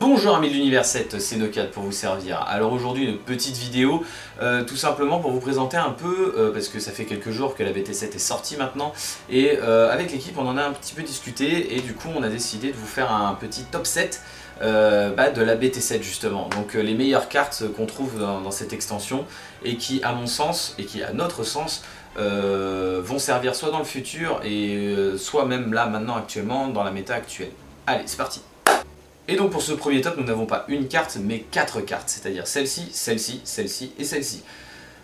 Bonjour amis de l'univers 7, c'est Nocad pour vous servir. Alors aujourd'hui une petite vidéo, tout simplement pour vous présenter un peu, parce que ça fait quelques jours que la BT7 est sortie maintenant, et avec l'équipe on en a un petit peu discuté, et du coup on a décidé de vous faire un petit top 7 de la BT7 justement. Donc les meilleures cartes qu'on trouve dans cette extension, et qui à mon sens, et qui à notre sens, vont servir soit dans le futur, et soit même là maintenant actuellement dans la méta actuelle. Allez c'est parti. Et donc pour ce premier top, nous n'avons pas une carte, mais 4 cartes, c'est-à-dire celle-ci, celle-ci, celle-ci et celle-ci.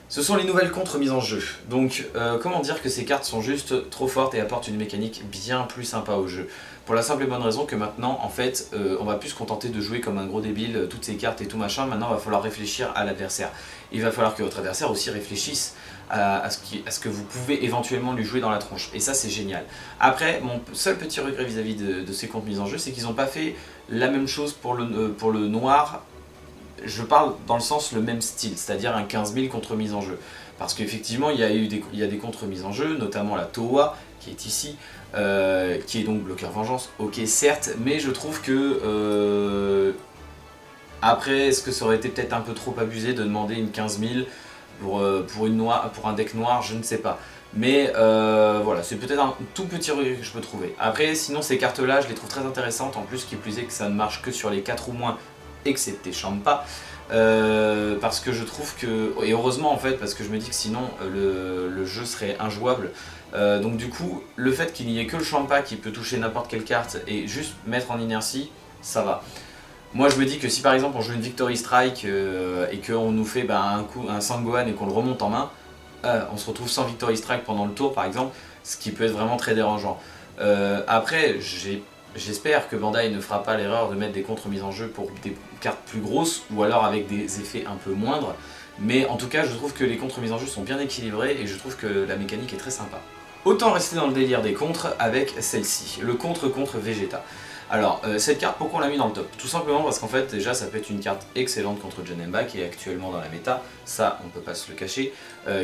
Ce sont les nouvelles contres mises en jeu. Donc comment dire que ces cartes sont juste trop fortes et apportent une mécanique bien plus sympa au jeu. Pour la simple et bonne raison que maintenant, en fait, on va plus se contenter de jouer comme un gros débile, toutes ces cartes et tout machin, maintenant il va falloir réfléchir à l'adversaire. Il va falloir que votre adversaire aussi réfléchisse à ce que vous pouvez éventuellement lui jouer dans la tronche. Et ça c'est génial. Après, mon seul petit regret vis-à-vis de ces contres mises en jeu, c'est qu'ils n'ont pas fait la même chose pour le noir. Je parle dans le sens le même style, c'est-à-dire un 15 000 contre mise en jeu. Parce qu'effectivement, il y a des contre mises en jeu, notamment la Towa, qui est ici, qui est donc bloqueur vengeance, ok certes, mais je trouve que... après, est-ce que ça aurait été peut-être un peu trop abusé de demander une 15 000 pour un deck noir, je ne sais pas. Mais voilà, c'est peut-être un tout petit regret que je peux trouver. Après, sinon ces cartes-là, je les trouve très intéressantes, en plus qui plus est que ça ne marche que sur les 4 ou moins, excepté Champa. Parce que je trouve que, et heureusement en fait, parce que je me dis que sinon le jeu serait injouable. Donc du coup, le fait qu'il n'y ait que le Champa qui peut toucher n'importe quelle carte et juste mettre en inertie, ça va. Moi je me dis que si par exemple on joue une Victory Strike et qu'on nous fait un Sangohan et qu'on le remonte en main, on se retrouve sans Victory Strike pendant le tour par exemple, ce qui peut être vraiment très dérangeant. Après, j'espère que Bandai ne fera pas l'erreur de mettre des contres mises en jeu pour des cartes plus grosses ou alors avec des effets un peu moindres. Mais en tout cas, je trouve que les contres mises en jeu sont bien équilibrés et je trouve que la mécanique est très sympa. Autant rester dans le délire des contres avec celle-ci, le contre Vegeta. Alors, cette carte, pourquoi on l'a mis dans le top? Tout simplement parce qu'en fait, déjà, ça peut être une carte excellente contre Janemba, qui est actuellement dans la méta, ça, on peut pas se le cacher,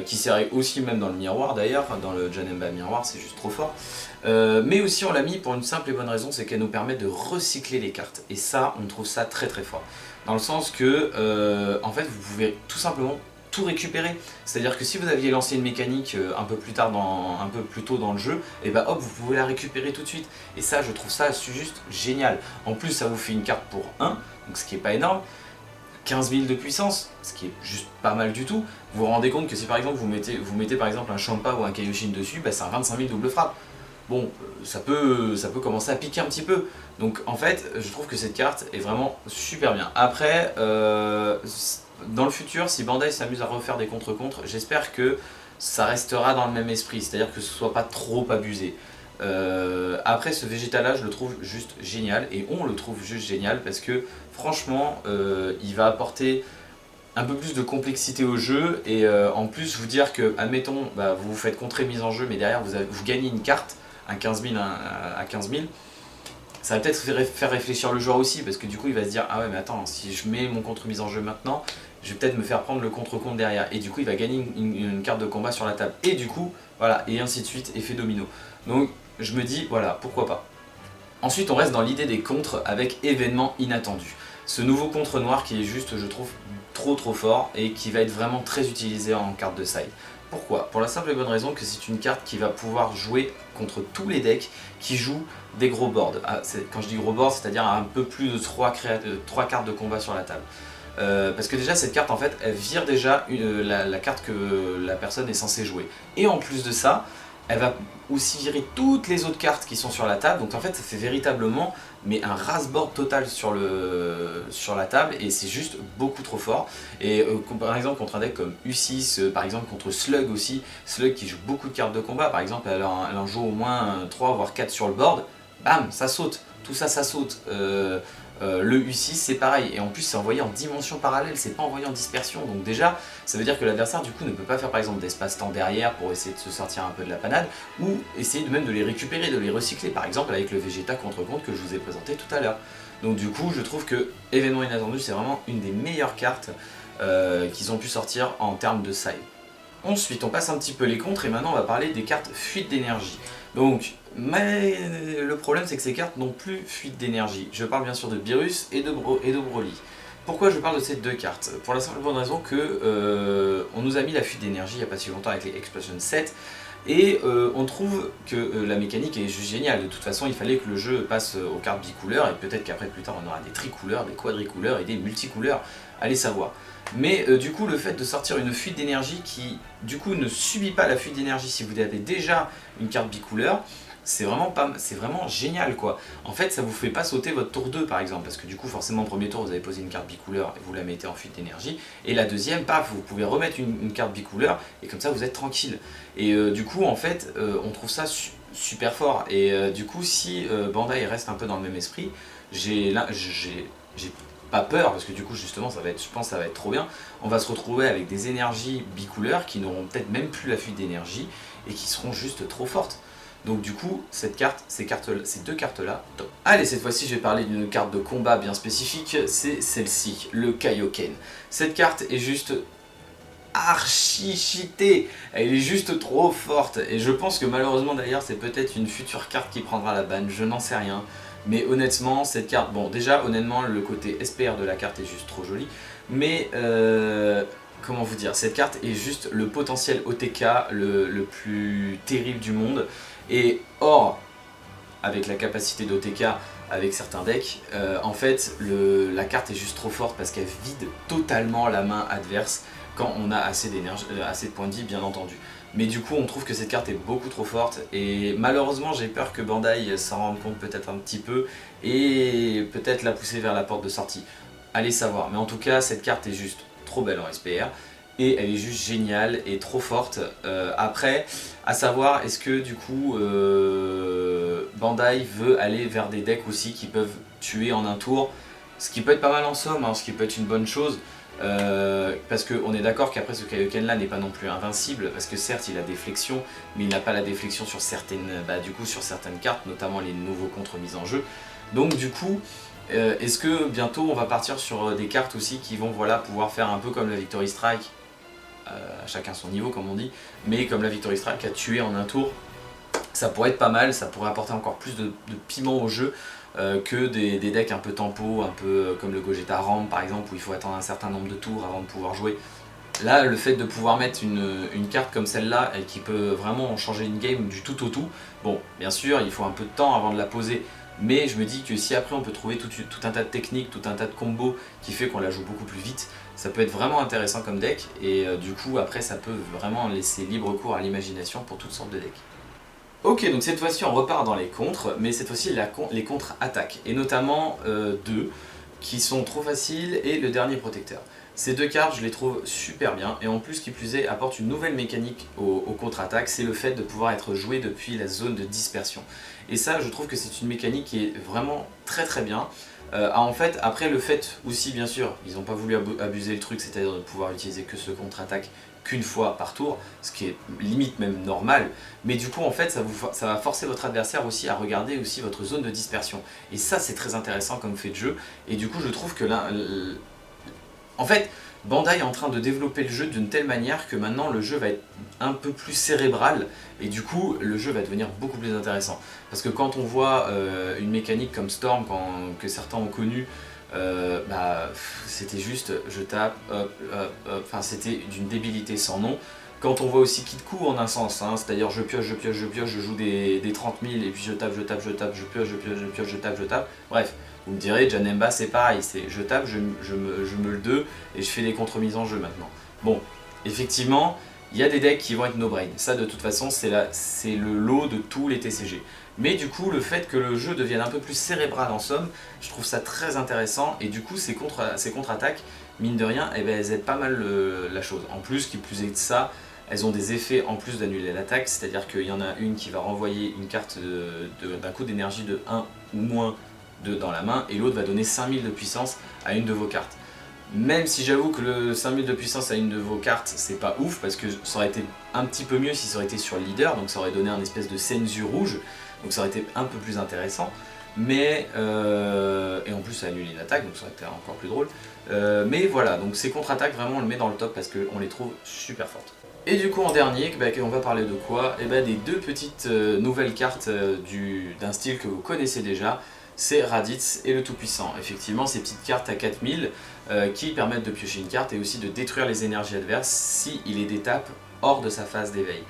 qui serait aussi même dans le miroir d'ailleurs, dans le Janemba miroir, c'est juste trop fort. Mais aussi, on l'a mis pour une simple et bonne raison, c'est qu'elle nous permet de recycler les cartes, et ça, on trouve ça très très fort. Dans le sens que, en fait, vous pouvez tout simplement tout récupérer. C'est-à-dire que si vous aviez lancé une mécanique un peu plus tôt dans le jeu, et bah hop, vous pouvez la récupérer tout de suite. Et ça, je trouve ça juste génial. En plus, ça vous fait une carte pour 1, donc ce qui est pas énorme. 15 000 de puissance, ce qui est juste pas mal du tout. Vous vous rendez compte que si par exemple vous mettez par exemple un Champa ou un Kaioshin dessus, bah, c'est un 25 000 double frappe. Bon, ça peut commencer à piquer un petit peu. Donc en fait, je trouve que cette carte est vraiment super bien. Après, dans le futur, si Bandai s'amuse à refaire des contre-contres, j'espère que ça restera dans le même esprit, c'est-à-dire que ce soit pas trop abusé. Après, ce Vegeta là, je le trouve juste génial, et on le trouve juste génial parce que franchement, il va apporter un peu plus de complexité au jeu, et en plus vous dire que, admettons, vous vous faites contrer mise en jeu, mais derrière vous gagnez une carte, un 15 000 à 15 000, ça va peut-être faire réfléchir le joueur aussi, parce que du coup il va se dire ah ouais mais attends, si je mets mon contre mise en jeu maintenant, je vais peut-être me faire prendre le contre-compte derrière, et du coup il va gagner une carte de combat sur la table, et du coup voilà, et ainsi de suite, effet domino. Donc je me dis voilà, pourquoi pas. Ensuite on reste dans l'idée des contres avec événements inattendus. Ce nouveau contre noir qui est juste, je trouve, trop fort et qui va être vraiment très utilisé en carte de side. Pourquoi? Pour la simple et bonne raison que c'est une carte qui va pouvoir jouer contre tous les decks qui jouent des gros boards. Quand je dis gros board, c'est-à-dire un peu plus de 3 cartes de combat sur la table. Parce que déjà cette carte en fait elle vire déjà la carte que la personne est censée jouer. Et en plus de ça, elle va aussi virer toutes les autres cartes qui sont sur la table, donc en fait ça fait véritablement un ras-board total sur la table, et c'est juste beaucoup trop fort. Et par exemple contre un deck comme U6, par exemple contre Slug aussi, Slug qui joue beaucoup de cartes de combat, par exemple elle en joue au moins 3 voire 4 sur le board, bam, ça saute, tout ça ça saute. Le U6 c'est pareil, et en plus c'est envoyé en dimension parallèle, c'est pas envoyé en dispersion, donc déjà ça veut dire que l'adversaire du coup ne peut pas faire par exemple d'espace-temps derrière pour essayer de se sortir un peu de la panade, ou essayer même de les récupérer, de les recycler, par exemple avec le Vegeta contre-contre que je vous ai présenté tout à l'heure. Donc du coup je trouve que événement inattendu c'est vraiment une des meilleures cartes qu'ils ont pu sortir en termes de side. Ensuite, on passe un petit peu les contres et maintenant on va parler des cartes fuite d'énergie. Donc, mais le problème c'est que ces cartes n'ont plus fuite d'énergie. Je parle bien sûr de Beerus et de Broly. Pourquoi je parle de ces deux cartes? Pour la simple bonne raison que on nous a mis la fuite d'énergie il n'y a pas si longtemps avec les Explosion 7 et on trouve que la mécanique est juste géniale. De toute façon, il fallait que le jeu passe aux cartes bicouleurs et peut-être qu'après plus tard on aura des tricouleurs, des quadricouleurs et des multicouleurs, allez savoir. Mais du coup, le fait de sortir une fuite d'énergie qui, du coup, ne subit pas la fuite d'énergie si vous avez déjà une carte bicouleur, c'est vraiment génial quoi. En fait, ça vous fait pas sauter votre tour 2 par exemple, parce que du coup, forcément, au premier tour, vous avez posé une carte bicouleur et vous la mettez en fuite d'énergie, et la deuxième, paf, vous pouvez remettre une carte bicouleur, et comme ça, vous êtes tranquille. Et du coup, en fait, on trouve ça super fort, et du coup, si Bandai reste un peu dans le même esprit, j'ai pas peur parce que du coup justement je pense que ça va être trop bien. On va se retrouver avec des énergies bicouleurs qui n'auront peut-être même plus la fuite d'énergie et qui seront juste trop fortes. Donc du coup ces deux cartes là, top. Allez, cette fois-ci je vais parler d'une carte de combat bien spécifique, c'est celle-ci, le Kaioken. Cette carte est juste archi cheatée, elle est juste trop forte et je pense que malheureusement d'ailleurs c'est peut-être une future carte qui prendra la banne, je n'en sais rien. Mais honnêtement, cette carte, bon déjà honnêtement le côté SPR de la carte est juste trop joli, mais comment vous dire, cette carte est juste le potentiel OTK le plus terrible du monde, et or, avec la capacité d'OTK avec certains decks, en fait la carte est juste trop forte parce qu'elle vide totalement la main adverse quand on a assez d'énergie, assez de points de vie bien entendu. Mais du coup on trouve que cette carte est beaucoup trop forte et malheureusement j'ai peur que Bandai s'en rende compte peut-être un petit peu et peut-être la pousser vers la porte de sortie. Allez savoir, mais en tout cas cette carte est juste trop belle en SPR et elle est juste géniale et trop forte. Après, à savoir est-ce que du coup Bandai veut aller vers des decks aussi qui peuvent tuer en un tour, ce qui peut être pas mal en somme, hein, ce qui peut être une bonne chose. Parce qu'on est d'accord qu'après ce Kaioken là n'est pas non plus invincible, parce que certes il a des flexions, mais il n'a pas la déflexion sur certaines, sur certaines cartes, notamment les nouveaux contres mis en jeu. Donc du coup, est-ce que bientôt on va partir sur des cartes aussi qui vont pouvoir faire un peu comme la Victory Strike, à chacun son niveau comme on dit, mais comme la Victory Strike à tuer en un tour, ça pourrait être pas mal, ça pourrait apporter encore plus de piment au jeu. Que des decks un peu tempo, un peu comme le Gogeta Ramp par exemple, où il faut attendre un certain nombre de tours avant de pouvoir jouer. Là, le fait de pouvoir mettre une carte comme celle-là, et qui peut vraiment changer une game du tout au tout, bon, bien sûr, il faut un peu de temps avant de la poser, mais je me dis que si après on peut trouver tout un tas de techniques, tout un tas de combos qui fait qu'on la joue beaucoup plus vite, ça peut être vraiment intéressant comme deck, et du coup, après, ça peut vraiment laisser libre cours à l'imagination pour toutes sortes de decks. Ok, donc cette fois-ci on repart dans les contres, mais cette fois-ci les contre-attaques, et notamment deux qui sont trop faciles et le dernier protecteur. Ces deux cartes je les trouve super bien, et en plus qui plus est apportent une nouvelle mécanique aux contre-attaques, c'est le fait de pouvoir être joué depuis la zone de dispersion. Et ça je trouve que c'est une mécanique qui est vraiment très très bien. En fait, après le fait aussi bien sûr, ils n'ont pas voulu abuser le truc, c'est-à-dire de pouvoir utiliser que ce contre-attaque qu'une fois par tour, ce qui est limite même normal, mais du coup en fait ça va forcer votre adversaire aussi à regarder aussi votre zone de dispersion, et ça c'est très intéressant comme fait de jeu, et du coup je trouve que là, en fait Bandai est en train de développer le jeu d'une telle manière que maintenant le jeu va être un peu plus cérébral, et du coup le jeu va devenir beaucoup plus intéressant, parce que quand on voit une mécanique comme Storm que certains ont connu, c'était juste je tape, hop, hop, hop, enfin c'était d'une débilité sans nom. Quand on voit aussi Kitku en un sens, hein, c'est-à-dire je pioche, je pioche, je pioche, je joue des 30 000 et puis je tape, je tape, je tape, je pioche, je pioche, je pioche, je tape, je tape. Bref, vous me direz, Janemba c'est pareil, c'est je tape, je me le 2 et je fais des contre-mises en jeu maintenant. Bon, effectivement, il y a des decks qui vont être no-brain, ça de toute façon c'est le lot de tous les TCG. Mais du coup, le fait que le jeu devienne un peu plus cérébral en somme, je trouve ça très intéressant, et du coup ces contre-attaques, mine de rien, elles aident pas mal la chose. En plus, qui plus est de ça, elles ont des effets en plus d'annuler l'attaque, c'est-à-dire qu'il y en a une qui va renvoyer une carte d'un coup d'énergie de 1 ou moins 2 dans la main, et l'autre va donner 5000 de puissance à une de vos cartes. Même si j'avoue que le 5000 de puissance à une de vos cartes, c'est pas ouf, parce que ça aurait été un petit peu mieux si ça aurait été sur le leader, donc ça aurait donné un espèce de senzu rouge, donc ça aurait été un peu plus intéressant, mais et en plus ça annule une attaque, donc ça aurait été encore plus drôle. Mais voilà, donc ces contre-attaques vraiment on le met dans le top parce qu'on les trouve super fortes. Et du coup en dernier, on va parler de quoi? Et des deux petites nouvelles cartes d'un style que vous connaissez déjà, c'est Raditz et le Tout-Puissant. Effectivement, ces petites cartes à 4000 qui permettent de piocher une carte et aussi de détruire les énergies adverses s'il les détape hors de sa phase d'éveil.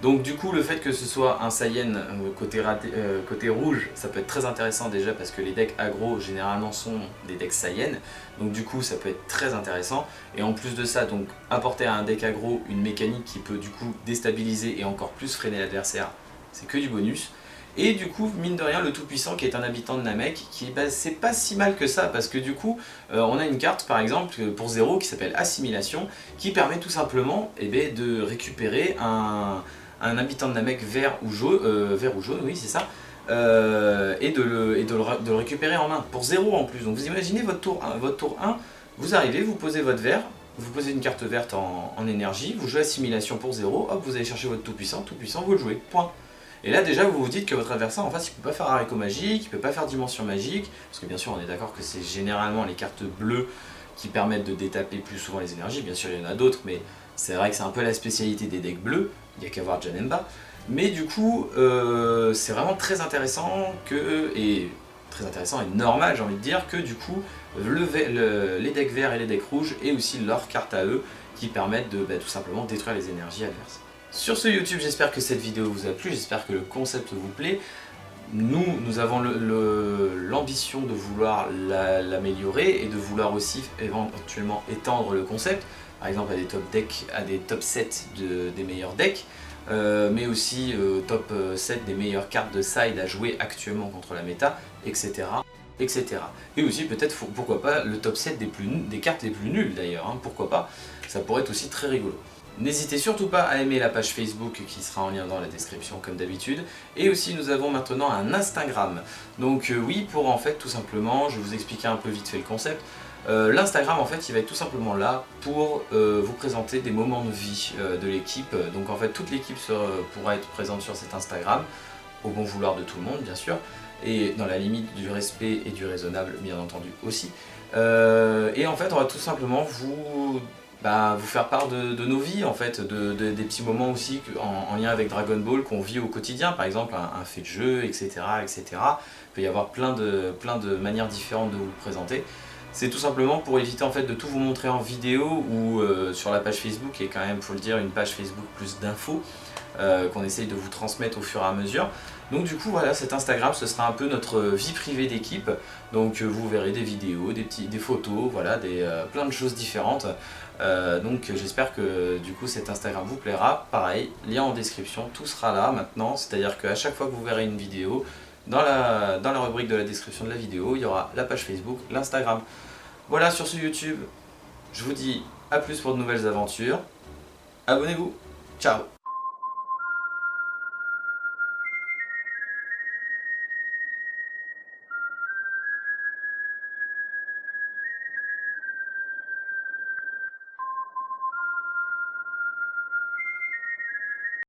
Donc du coup, le fait que ce soit un Saiyan côté rouge, ça peut être très intéressant déjà parce que les decks aggro généralement sont des decks Saiyan. Donc du coup, ça peut être très intéressant. Et en plus de ça, donc apporter à un deck aggro une mécanique qui peut du coup déstabiliser et encore plus freiner l'adversaire, c'est que du bonus. Et du coup, mine de rien, le Tout-Puissant qui est un habitant de Namek, c'est pas si mal que ça, parce que du coup, on a une carte par exemple pour 0 qui s'appelle Assimilation, qui permet tout simplement de récupérer un habitant de Namek vert ou jaune, oui c'est ça, et de le récupérer en main, pour 0 en plus. Donc vous imaginez votre tour 1, vous arrivez, vous posez votre vert, vous posez une carte verte en énergie, vous jouez Assimilation pour 0, hop, vous allez chercher votre Tout-Puissant, vous le jouez, point. Et là déjà vous vous dites que votre adversaire en face il peut pas faire haricot magique, il peut pas faire dimension magique, parce que bien sûr on est d'accord que c'est généralement les cartes bleues qui permettent de détaper plus souvent les énergies, bien sûr il y en a d'autres, mais c'est vrai que c'est un peu la spécialité des decks bleus, il n'y a qu'à voir Janemba. Mais du coup c'est vraiment très intéressant et normal j'ai envie de dire que du coup les decks verts et les decks rouges aient aussi leurs cartes à eux qui permettent de tout simplement détruire les énergies adverses. Sur ce YouTube, j'espère que cette vidéo vous a plu, j'espère que le concept vous plaît. Nous avons l'ambition de vouloir l'améliorer et de vouloir aussi éventuellement étendre le concept, par exemple à des top decks, à des top 7 des meilleurs decks, mais aussi top 7 des meilleures cartes de side à jouer actuellement contre la méta, etc. etc. Et aussi peut-être, pourquoi pas, le top 7 des cartes les plus nulles d'ailleurs, hein, pourquoi pas, ça pourrait être aussi très rigolo. N'hésitez surtout pas à aimer la page Facebook qui sera en lien dans la description comme d'habitude. Et aussi nous avons maintenant un Instagram. Donc oui, pour en fait tout simplement, je vais vous expliquer un peu vite fait le concept. L'Instagram en fait il va être tout simplement là pour vous présenter des moments de vie de l'équipe. Donc en fait toute l'équipe pourra être présente sur cet Instagram, au bon vouloir de tout le monde bien sûr. Et dans la limite du respect et du raisonnable bien entendu aussi. Et en fait on va tout simplement vous faire part de nos vies en fait, des petits moments aussi en lien avec Dragon Ball qu'on vit au quotidien, par exemple un fait de jeu, etc. etc. Il peut y avoir plein de manières différentes de vous le présenter. C'est tout simplement pour éviter en fait de tout vous montrer en vidéo ou sur la page Facebook, qui est quand même, faut le dire, une page Facebook plus d'infos qu'on essaye de vous transmettre au fur et à mesure. Donc du coup voilà, cet Instagram ce sera un peu notre vie privée d'équipe, donc vous verrez des vidéos, des photos, voilà, plein de choses différentes. Donc j'espère que du coup cet Instagram vous plaira. Pareil, lien en description, tout sera là maintenant, c'est à dire qu'à chaque fois que vous verrez une vidéo, dans la rubrique de la description de la vidéo, il y aura la page Facebook, l'Instagram. Voilà, sur ce YouTube, je vous dis à plus pour de nouvelles aventures, abonnez-vous, ciao.